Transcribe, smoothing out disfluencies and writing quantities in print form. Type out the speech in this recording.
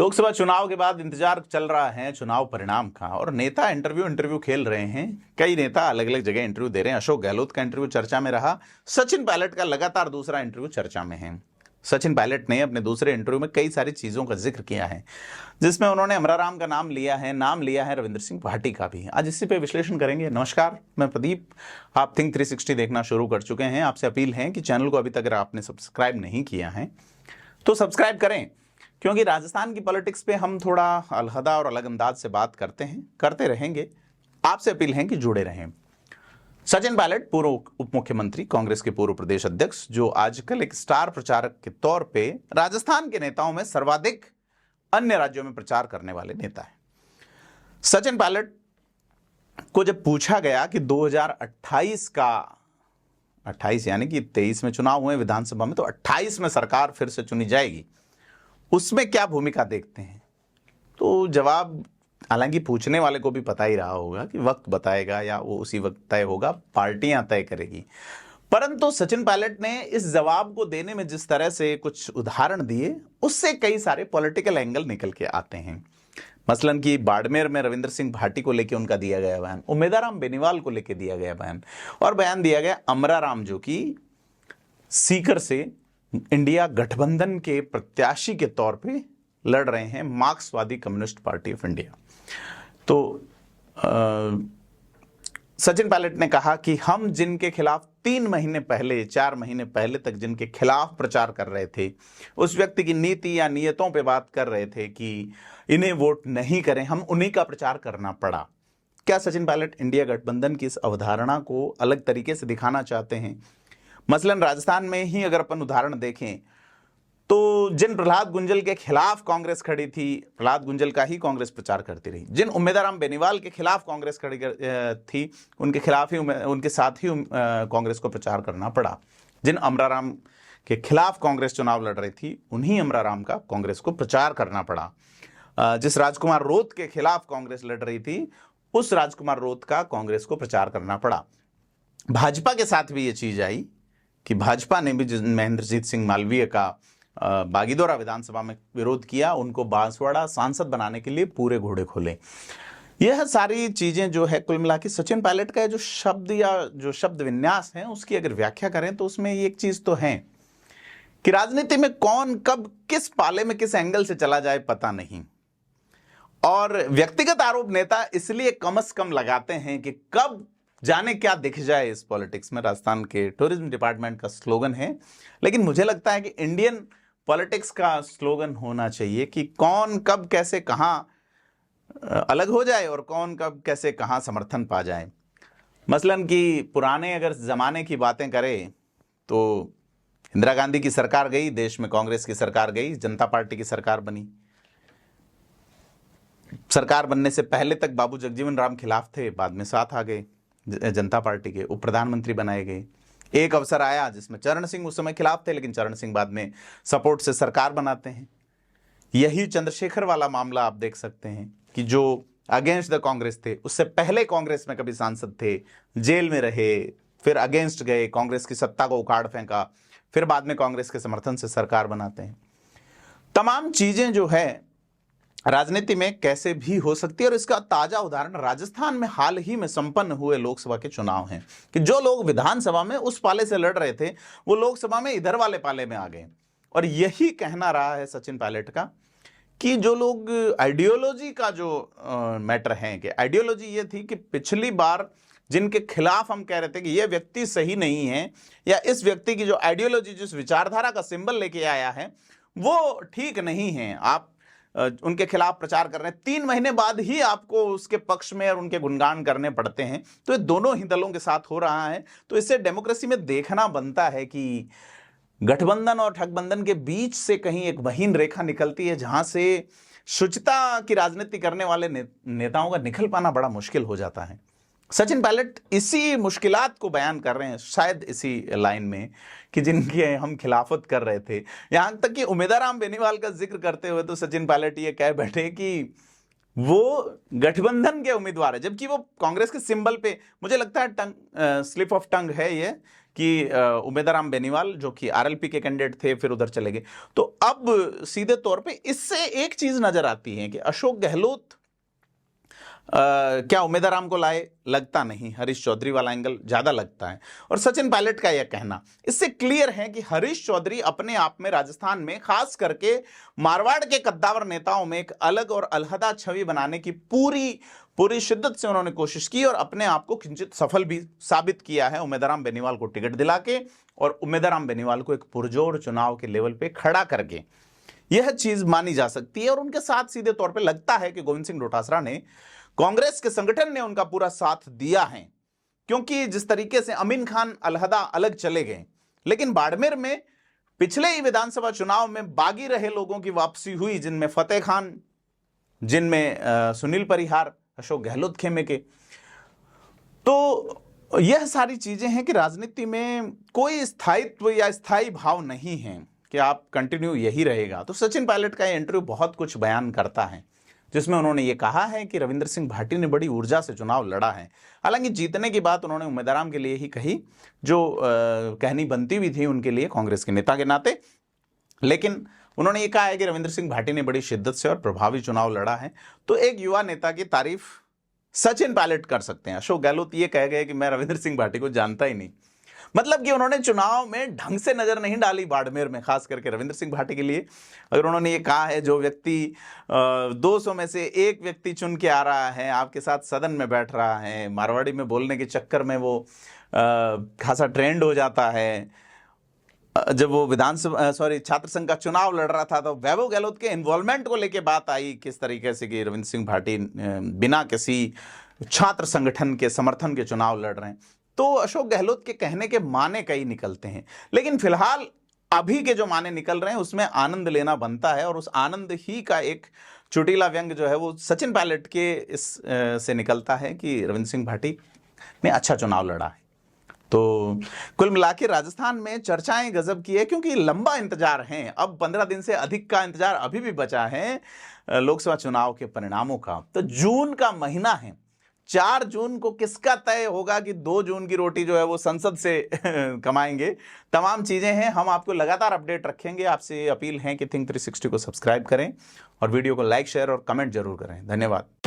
लोकसभा चुनाव के बाद इंतजार चल रहा है चुनाव परिणाम का, और नेता इंटरव्यू खेल रहे हैं। कई नेता अलग अलग जगह इंटरव्यू दे रहे हैं। अशोक गहलोत का इंटरव्यू चर्चा में रहा। सचिन पायलट का लगातार दूसरा इंटरव्यू चर्चा में है। सचिन पायलट ने अपने दूसरे इंटरव्यू में कई सारी चीजों का जिक्र किया है, जिसमें उन्होंने अमराराम का नाम लिया है रविंद्र सिंह भाटी का भी। आज इसी पे विश्लेषण करेंगे। नमस्कार, मैं प्रदीप। आप थिंक 360 देखना शुरू कर चुके हैं। आपसे अपील है कि चैनल को अभी तक अगर आपने सब्सक्राइब नहीं किया है तो सब्सक्राइब करें, क्योंकि राजस्थान की पॉलिटिक्स पे हम थोड़ा अलहदा और अलग अंदाज से बात करते रहेंगे। आपसे अपील है कि जुड़े रहें। सचिन पायलट पूर्व उप मुख्यमंत्री, कांग्रेस के पूर्व प्रदेश अध्यक्ष, जो आजकल एक स्टार प्रचारक के तौर पे राजस्थान के नेताओं में सर्वाधिक अन्य राज्यों में प्रचार करने वाले नेता हैं। सचिन पायलट को जब पूछा गया कि 2028 का 28 यानी कि 23 में चुनाव हुए विधानसभा में, तो 28 में सरकार फिर से चुनी जाएगी, उसमें क्या भूमिका देखते हैं, तो जवाब हालांकि पूछने वाले को भी पता ही रहा होगा कि वक्त बताएगा या वो उसी वक्त तय होगा, पार्टियां तय करेगी। परंतु सचिन पायलट ने इस जवाब को देने में जिस तरह से कुछ उदाहरण दिए, उससे कई सारे पॉलिटिकल एंगल निकल के आते हैं। मसलन कि बाड़मेर में रविंद्र सिंह भाटी को लेकर उनका दिया गया बयान, उमेदाराम बेनीवाल को लेकर दिया गया बयान, और बयान दिया गया अमराराम, जो कि सीकर से इंडिया गठबंधन के प्रत्याशी के तौर पे लड़ रहे हैं, मार्क्सवादी कम्युनिस्ट पार्टी ऑफ इंडिया। तो सचिन पायलट ने कहा कि हम जिनके खिलाफ 3 महीने पहले, 4 महीने पहले तक जिनके खिलाफ प्रचार कर रहे थे, उस व्यक्ति की नीति या नियतों पे बात कर रहे थे कि इन्हें वोट नहीं करें, हम उन्हीं का प्रचार करना पड़ा। क्या सचिन पायलट इंडिया गठबंधन की इस अवधारणा को अलग तरीके से दिखाना चाहते हैं? मसलन राजस्थान में ही अगर अपन उदाहरण देखें तो जिन प्रहलाद गुंजल के खिलाफ कांग्रेस खड़ी थी, प्रहलाद गुंजल का ही कांग्रेस प्रचार करती रही। जिन उमेदाराम बेनीवाल के खिलाफ कांग्रेस खड़ी थी, उनके खिलाफ ही उनके साथ ही कांग्रेस को प्रचार करना पड़ा। जिन अमराराम के खिलाफ कांग्रेस चुनाव लड़ रही थी, उन्हीं अमराराम का कांग्रेस को प्रचार करना पड़ा। जिस राजकुमार रोत के खिलाफ कांग्रेस लड़ रही थी, उस राजकुमार रोत का कांग्रेस को प्रचार करना पड़ा। भाजपा के साथ भी ये चीज आई कि भाजपा ने भी महेंद्रजीत सिंह मालवीय का बागीदोरा विधानसभा में विरोध किया, उनको बांसवाड़ा सांसद बनाने के लिए पूरे घोड़े खोले। यह सारी चीजें जो है, कुल मिला के सचिन पायलट का जो शब्द या जो शब्द विन्यास है, उसकी अगर व्याख्या करें तो उसमें एक चीज तो है कि राजनीति में कौन कब किस पाले में किस एंगल से चला जाए पता नहीं, और व्यक्तिगत आरोप नेता इसलिए कम से कम लगाते हैं कि कब जाने क्या दिख जाए इस पॉलिटिक्स में। राजस्थान के टूरिज्म डिपार्टमेंट का स्लोगन है, लेकिन मुझे लगता है कि इंडियन पॉलिटिक्स का स्लोगन होना चाहिए कि कौन कब कैसे कहां अलग हो जाए और कौन कब कैसे कहां समर्थन पा जाए। मसलन कि पुराने अगर जमाने की बातें करें तो इंदिरा गांधी की सरकार गई, देश में कांग्रेस की सरकार गई, जनता पार्टी की सरकार बनी। सरकार बनने से पहले तक बाबू जगजीवन राम खिलाफ थे, बाद में साथ आ गए जनता पार्टी के, उप प्रधानमंत्री बनाए गए। एक अवसर आया जिसमें चरण सिंह उस समय खिलाफ थे, लेकिन चरण सिंह बाद में सपोर्ट से सरकार बनाते हैं। यही चंद्रशेखर वाला मामला आप देख सकते हैं कि जो अगेंस्ट द कांग्रेस थे, उससे पहले कांग्रेस में कभी सांसद थे, जेल में रहे, फिर अगेंस्ट गए, कांग्रेस की सत्ता को उखाड़ फेंका, फिर बाद में कांग्रेस के समर्थन से सरकार बनाते हैं। तमाम चीजें जो है राजनीति में कैसे भी हो सकती है, और इसका ताजा उदाहरण राजस्थान में हाल ही में संपन्न हुए लोकसभा के चुनाव हैं कि जो लोग विधानसभा में उस पाले से लड़ रहे थे, वो लोकसभा में इधर वाले पाले में आ गए। और यही कहना रहा है सचिन पायलट का कि जो लोग आइडियोलॉजी का जो मैटर है, कि आइडियोलॉजी ये थी कि पिछली बार जिनके खिलाफ हम कह रहे थे कि ये व्यक्ति सही नहीं है, या इस व्यक्ति की जो आइडियोलॉजी, जिस विचारधारा का सिंबल लेके आया है, वो ठीक नहीं है, आप उनके खिलाफ प्रचार कर रहे हैं, 3 महीने बाद ही आपको उसके पक्ष में और उनके गुणगान करने पड़ते हैं। तो ये दोनों ही दलों के साथ हो रहा है। तो इससे डेमोक्रेसी में देखना बनता है कि गठबंधन और ठगबंधन के बीच से कहीं एक महीन रेखा निकलती है, जहां से शुचिता की राजनीति करने वाले नेताओं का निकल पाना बड़ा मुश्किल हो जाता है। सचिन पायलट इसी मुश्किलात को बयान कर रहे हैं, शायद इसी लाइन में कि जिनकी हम खिलाफत कर रहे थे। यहां तक कि उमेदाराम बेनीवाल का जिक्र करते हुए तो सचिन पायलट ये कह बैठे कि वो गठबंधन के उम्मीदवार है, जबकि वो कांग्रेस के सिंबल पे, मुझे लगता है स्लिप ऑफ टंग है ये कि उमेदराम बेनीवाल जो कि आरएलपी के कैंडिडेट थे फिर उधर चले गए। तो अब सीधे तौर पे इससे एक चीज नजर आती है कि अशोक गहलोत क्या उमेदराम को लाए, लगता नहीं। हरीश चौधरी वाला एंगल ज्यादा लगता है। और सचिन पायलट का यह कहना इससे क्लियर है कि हरीश चौधरी अपने आप में राजस्थान में खास करके मारवाड़ के कद्दावर नेताओं में एक अलग और अलहदा छवि बनाने की पूरी शिद्दत से उन्होंने कोशिश की और अपने आप को किंचित सफल भी साबित किया है उमेदराम बेनीवाल को टिकट दिला के और उमेदराम बेनीवाल को एक पुरजोर चुनाव के लेवल पे खड़ा करके। यह चीज मानी जा सकती है। और उनके साथ सीधे तौर पे लगता है कि गोविंद सिंह डोटासरा ने, कांग्रेस के संगठन ने उनका पूरा साथ दिया है, क्योंकि जिस तरीके से अमीन खान अलहदा अलग चले गए, लेकिन बाड़मेर में पिछले ही विधानसभा चुनाव में बागी रहे लोगों की वापसी हुई, जिनमें फतेह खान, जिनमें सुनील परिहार, अशोक गहलोत खेमे के। तो यह सारी चीजें हैं कि राजनीति में कोई स्थायित्व या स्थायी भाव नहीं है कि आप कंटिन्यू यही रहेगा। तो सचिन पायलट का इंटरव्यू बहुत कुछ बयान करता है, जिसमें उन्होंने ये कहा है कि रविंद्र सिंह भाटी ने बड़ी ऊर्जा से चुनाव लड़ा है। हालांकि जीतने की बात उन्होंने उमेदराम के लिए ही कही, जो कहनी बनती भी थी उनके लिए कांग्रेस के नेता के नाते, लेकिन उन्होंने ये कहा है कि रविंद्र सिंह भाटी ने बड़ी शिद्दत से और प्रभावी चुनाव लड़ा है। तो एक युवा नेता की तारीफ सचिन पायलट कर सकते हैं। अशोक गहलोत ये कह गए कि मैं रविंद्र सिंह भाटी को जानता ही नहीं, मतलब कि उन्होंने चुनाव में ढंग से नजर नहीं डाली बाड़मेर में, खास करके रविंद्र सिंह भाटी के लिए। अगर उन्होंने ये कहा है जो व्यक्ति 200 में से एक व्यक्ति चुन के आ रहा है, आपके साथ सदन में बैठ रहा है, मारवाड़ी में बोलने के चक्कर में वो खासा ट्रेंड हो जाता है। जब वो छात्र संघ का चुनाव लड़ रहा था तो वैभव गहलोत के इन्वॉल्वमेंट को लेके बात आई, किस तरीके से कि रविंद्र सिंह भाटी बिना किसी छात्र संगठन के समर्थन के चुनाव लड़ रहे हैं। तो अशोक गहलोत के कहने के माने कई निकलते हैं, लेकिन फिलहाल अभी के जो माने निकल रहे हैं उसमें आनंद लेना बनता है। और उस आनंद ही का एक चुटीला व्यंग जो है वो सचिन पायलट के इस से निकलता है कि रविंद्र सिंह भाटी ने अच्छा चुनाव लड़ा है। तो कुल मिलाकर राजस्थान में चर्चाएं गजब की है, क्योंकि लंबा इंतजार है। अब 15 दिन से अधिक का इंतजार अभी भी बचा है लोकसभा चुनाव के परिणामों का। तो जून का महीना है, 4 जून को किसका तय होगा कि 2 जून की रोटी जो है वो संसद से कमाएंगे। तमाम चीजें हैं, हम आपको लगातार अपडेट रखेंगे। आपसे अपील है कि थिंक 360 को सब्सक्राइब करें और वीडियो को लाइक, शेयर और कमेंट जरूर करें। धन्यवाद।